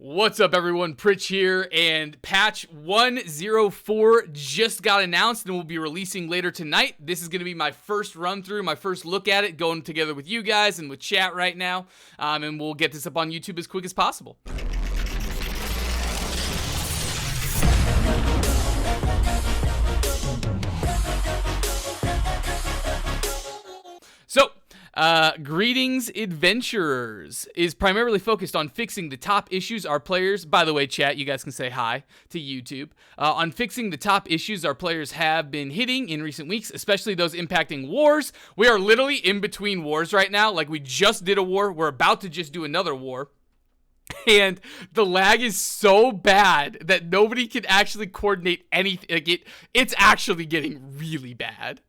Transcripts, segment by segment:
What's up, everyone? Pritch here, and patch 104 just got announced and will be releasing later tonight. This is going to be my first run through, my first look at it, going together with you guys and with chat right now, and we'll get this up on YouTube as quick as possible. So, Greetings Adventurers is primarily focused on fixing the top issues our players, by the way, chat, you guys can say hi to YouTube, on fixing the top issues our players have been hitting in recent weeks, especially those impacting wars. We are literally in between wars right now. Like, we just did a war. We're about to just do another war. And the lag is so bad that nobody can actually coordinate anything. Like it's actually getting really bad.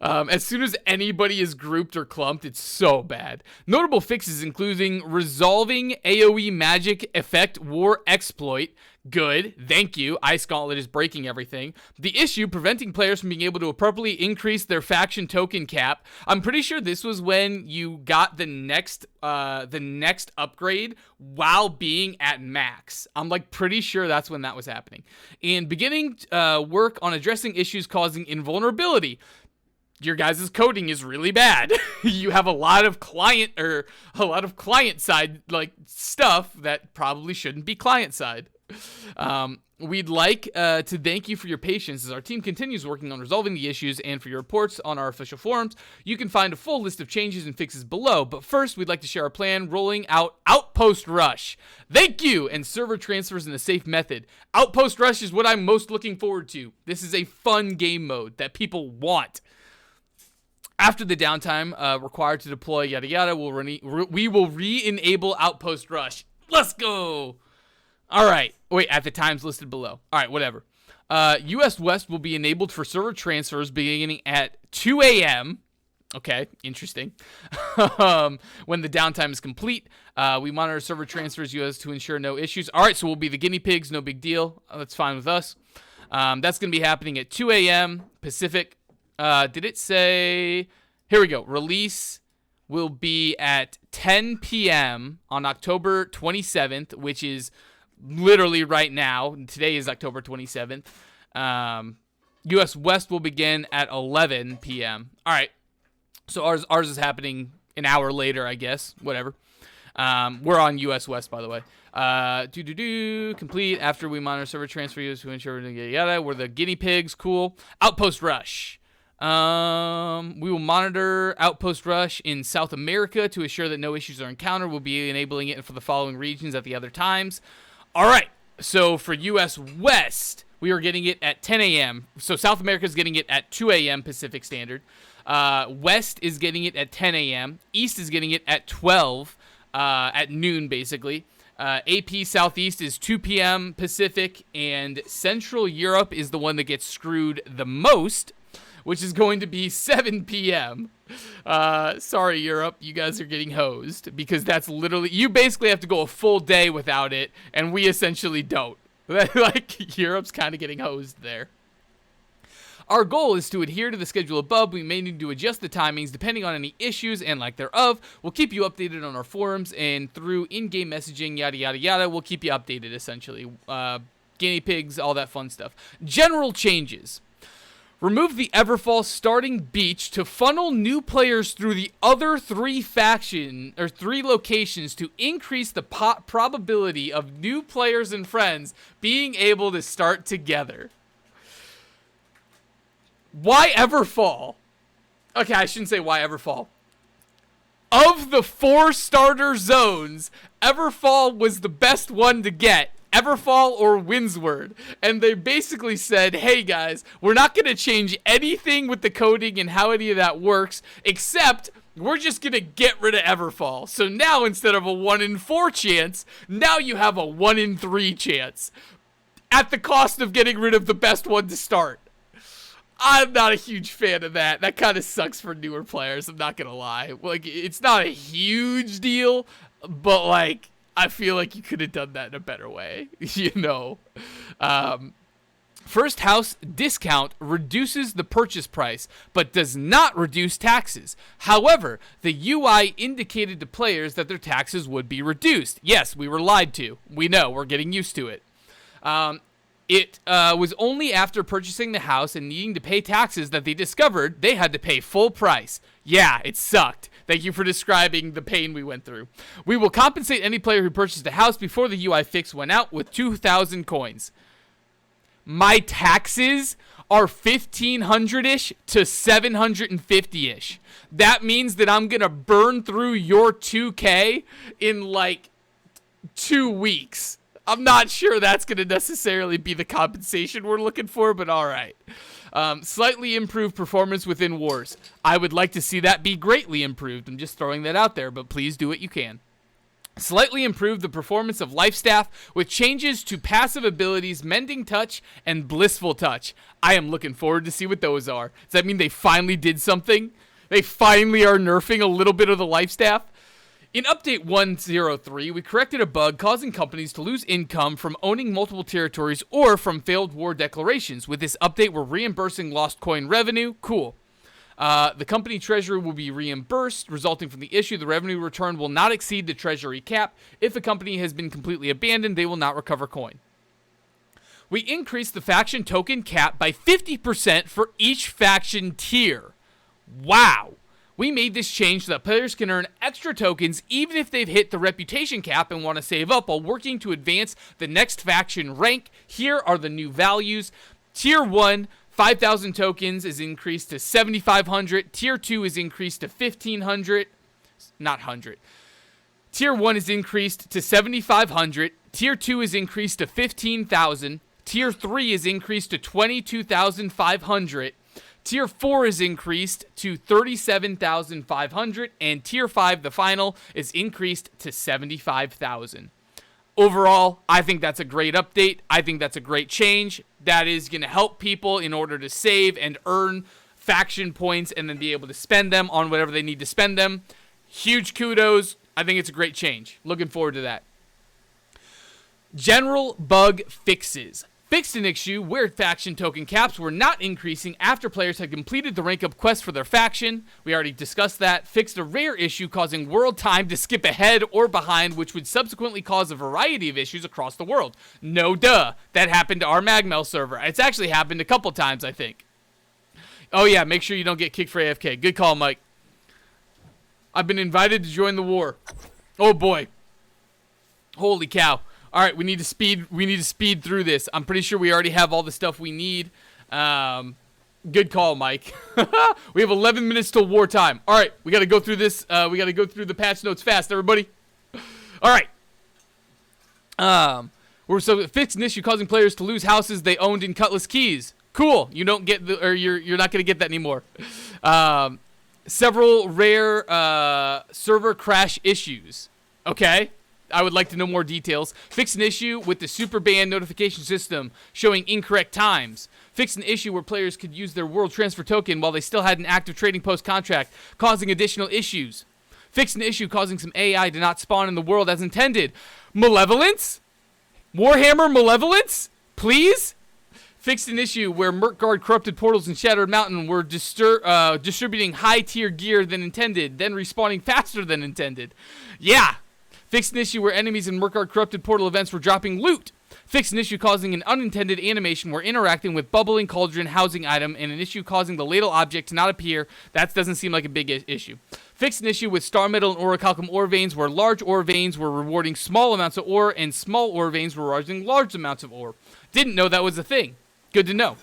As soon as anybody is grouped or clumped, it's so bad. Notable fixes including resolving AoE magic effect war exploit. Good, thank you. Ice Gauntlet is breaking everything. The issue, preventing players from being able to appropriately increase their faction token cap. I'm pretty sure this was when you got the next upgrade while being at max. I'm like pretty sure that's when that was happening. And beginning work on addressing issues causing invulnerability. Your guys' coding is really bad. You have a lot of client side like stuff that probably shouldn't be client side. We'd like to thank you for your patience as our team continues working on resolving the issues and for your reports on our official forums. You can find a full list of changes and fixes below, but first we'd like to share our plan rolling out Outpost Rush. Thank you, and server transfers in a safe method. Outpost Rush is what I'm most looking forward to. This is a fun game mode that people want. After the downtime required to deploy yada yada, we will re-enable Outpost Rush. Let's go! Alright, wait, at the times listed below. Alright, whatever. US West will be enabled for server transfers beginning at 2 a.m. Okay, interesting. When the downtime is complete, we monitor server transfers US to ensure no issues. Alright, so we'll be the guinea pigs, no big deal. That's fine with us. That's going to be happening at 2 a.m. Pacific. Did it say... Here we go. Release will be at 10 p.m. on October 27th, which is literally right now. Today is October 27th. US West will begin at 11 p.m. All right. So ours is happening an hour later, I guess. Whatever. We're on US West, by the way. Complete after we monitor server transfer use to ensure yada. We're the guinea pigs. Cool. Outpost Rush. We will monitor Outpost Rush in South America to assure that no issues are encountered. We'll be enabling it for the following regions at the other times. All right. So for US West, we are getting it at 10 a.m. So South America is getting it at 2 a.m. Pacific Standard. West is getting it at 10 a.m. East is getting it at 12 at noon, basically. AP Southeast is 2 p.m. Pacific, and Central Europe is the one that gets screwed the most, which is going to be 7 p.m. Sorry, Europe, you guys are getting hosed, because that's literally, you basically have to go a full day without it, and we essentially don't. Like, Europe's kind of getting hosed there. Our goal is to adhere to the schedule above. We may need to adjust the timings depending on any issues and lack thereof. We'll keep you updated on our forums and through in-game messaging, yada, yada, yada. We'll keep you updated, essentially. Guinea pigs, all that fun stuff. General changes. Remove the Everfall starting beach to funnel new players through the other three locations to increase the probability of new players and friends being able to start together. Why Everfall? Okay, I shouldn't say why Everfall. Of the 4 starter zones, Everfall was the best one to get. Everfall or Windsward. And they basically said, hey guys, we're not going to change anything with the coding and how any of that works, except we're just going to get rid of Everfall. So now instead of a 1 in 4 chance, now you have a 1 in 3 chance. At the cost of getting rid of the best one to start. I'm not a huge fan of that. That kind of sucks for newer players, I'm not going to lie. Like, it's not a huge deal, but like, I feel like you could have done that in a better way, you know. First house discount reduces the purchase price, but does not reduce taxes. However, the UI indicated to players that their taxes would be reduced. Yes, we were lied to. We know. We're getting used to it. It was only after purchasing the house and needing to pay taxes that they discovered they had to pay full price. Yeah, it sucked. Thank you for describing the pain we went through. We will compensate any player who purchased a house before the UI fix went out with 2,000 coins. My taxes are 1,500-ish to 750-ish. That means that I'm going to burn through your 2K in like 2 weeks. I'm not sure that's going to necessarily be the compensation we're looking for, but all right. Slightly improved performance within wars. I would like to see that be greatly improved. I'm just throwing that out there, but please do what you can. Slightly improved the performance of Life Staff with changes to passive abilities Mending Touch and Blissful Touch. I am looking forward to see what those are. Does that mean they finally did something? They finally are nerfing a little bit of the Life Staff? In Update 103, we corrected a bug causing companies to lose income from owning multiple territories or from failed war declarations. With this update, we're reimbursing lost coin revenue. Cool. The company treasury will be reimbursed, resulting from the issue. The revenue return will not exceed the treasury cap. If a company has been completely abandoned, they will not recover coin. We increased the faction token cap by 50% for each faction tier. Wow. We made this change so that players can earn extra tokens even if they've hit the reputation cap and want to save up while working to advance the next faction rank. Here are the new values. Tier 1, 5,000 tokens is increased to 7,500. Tier 2 is increased to 1,500. Not 100. Tier 1 is increased to 7,500. Tier 2 is increased to 15,000. Tier 3 is increased to 22,500. Tier 4 is increased to 37,500. And Tier 5, the final, is increased to 75,000. Overall, I think that's a great update. I think that's a great change. That is going to help people in order to save and earn faction points and then be able to spend them on whatever they need to spend them. Huge kudos. I think it's a great change. Looking forward to that. General bug fixes. Fixed an issue where faction token caps were not increasing after players had completed the rank up quest for their faction. We already discussed that. Fixed a rare issue causing world time to skip ahead or behind, which would subsequently cause a variety of issues across the world. No duh. That happened to our Magmel server. It's actually happened a couple times, I think. Oh yeah, make sure you don't get kicked for AFK. Good call, Mike. I've been invited to join the war. Oh boy. Holy cow. All right, we need to speed through this. I'm pretty sure we already have all the stuff we need. Good call, Mike. We have 11 minutes till wartime. All right, we got to go through this. We got to go through the patch notes fast, everybody. All right. We're so fixed an issue causing players to lose houses they owned in Cutlass Keys. Cool. You don't get the, or you're not going to get that anymore. Several rare server crash issues. Okay. I would like to know more details. Fix an issue with the super band notification system showing incorrect times. Fix an issue where players could use their world transfer token while they still had an active trading post contract, causing additional issues. Fix an issue causing some AI to not spawn in the world as intended. Malevolence? Warhammer Malevolence? Please? Fixed an issue where Merkguard corrupted portals in Shattered Mountain were distributing high-tier gear than intended, then respawning faster than intended. Yeah. Fixed an issue where enemies in Merkguard corrupted portal events were dropping loot. Fixed an issue causing an unintended animation where interacting with bubbling cauldron housing item, and an issue causing the ladle object to not appear. That doesn't seem like a big issue. Fixed an issue with star metal and orichalcum ore veins where large ore veins were rewarding small amounts of ore and small ore veins were rewarding large amounts of ore. Didn't know that was a thing. Good to know.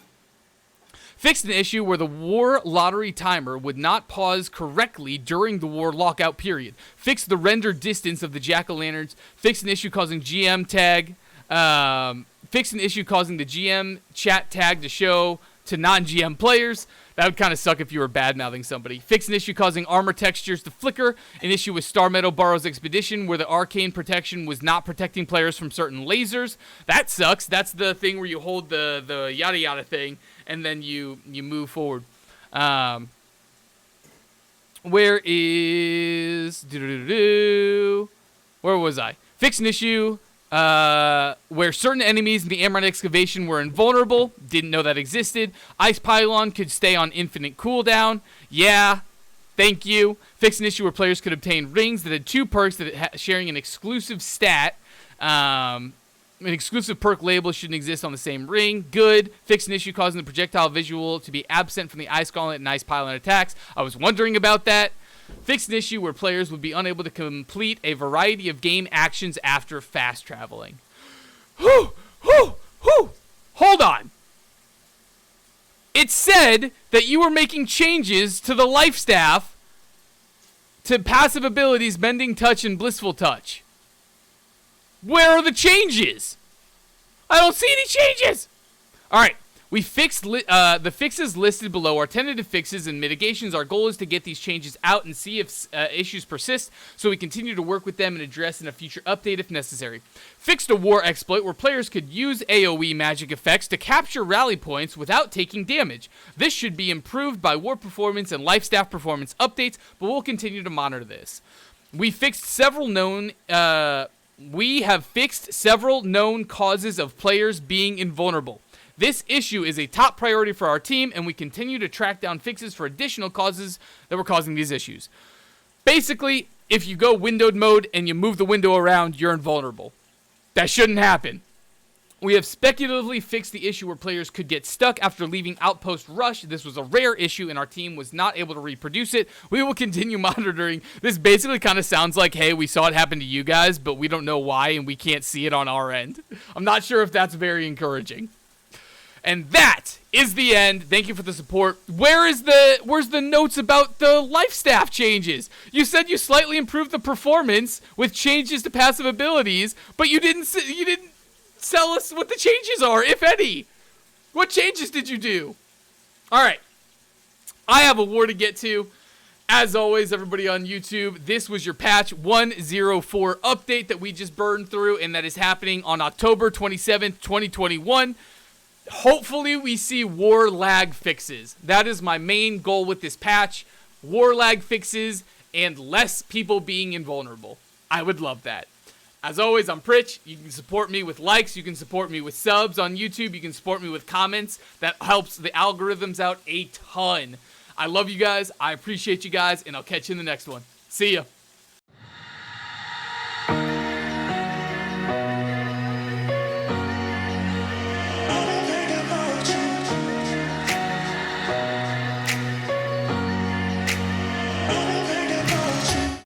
Fixed an issue where the war lottery timer would not pause correctly during the war lockout period. Fixed the render distance of the jack-o'-lanterns. Fixed an issue causing GM tag. Fixed an issue causing the GM chat tag to show to non-GM players. That would kind of suck if you were bad-mouthing somebody. Fixed an issue causing armor textures to flicker. An issue with Star Meadow Burrow's Expedition where the arcane protection was not protecting players from certain lasers. That sucks. That's the thing where you hold the yada yada thing and then you move forward. Where is... Where was I? Fixed an issue where certain enemies in the Amaranth Excavation were invulnerable. Didn't know that existed. Ice Pylon could stay on infinite cooldown. Yeah, thank you. Fixed an issue where players could obtain rings that had 2 perks that sharing an exclusive stat. An exclusive perk label shouldn't exist on the same ring. Good. Fixed an issue causing the projectile visual to be absent from the Ice Gauntlet and Ice Pylon attacks. I was wondering about that. Fixed an issue where players would be unable to complete a variety of game actions after fast traveling. Hold on. It said that you were making changes to the life staff to passive abilities Mending Touch and Blissful Touch. Where are the changes? I don't see any changes. All right. We fixed the fixes listed below are tentative fixes and mitigations. Our goal is to get these changes out and see if issues persist, so we continue to work with them and address in a future update if necessary. Fixed a war exploit where players could use AoE magic effects to capture rally points without taking damage. This should be improved by war performance and life staff performance updates, but we'll continue to monitor this. We fixed several known... We have fixed several known causes of players being invulnerable. This issue is a top priority for our team, and we continue to track down fixes for additional causes that were causing these issues. Basically, if you go windowed mode and you move the window around, you're invulnerable. That shouldn't happen. We have speculatively fixed the issue where players could get stuck after leaving Outpost Rush. This was a rare issue, and our team was not able to reproduce it. We will continue monitoring. This basically kind of sounds like, hey, we saw it happen to you guys, but we don't know why, and we can't see it on our end. I'm not sure if that's very encouraging. And that is the end. Thank you for the support. Where's the notes about the life staff changes? You said you slightly improved the performance with changes to passive abilities, but you didn't tell us what the changes are, if any. What changes did you do? All right. I have a war to get to. As always, everybody on YouTube, this was your patch 104 update that we just burned through, and that is happening on October 27th, 2021. Hopefully, we see war lag fixes. That is my main goal with this patch. War lag fixes and less people being invulnerable. I would love that. As always, I'm Pritch. You can support me with likes. You can support me with subs on YouTube. You can support me with comments. That helps the algorithms out a ton. I love you guys. I appreciate you guys, and I'll catch you in the next one. See ya.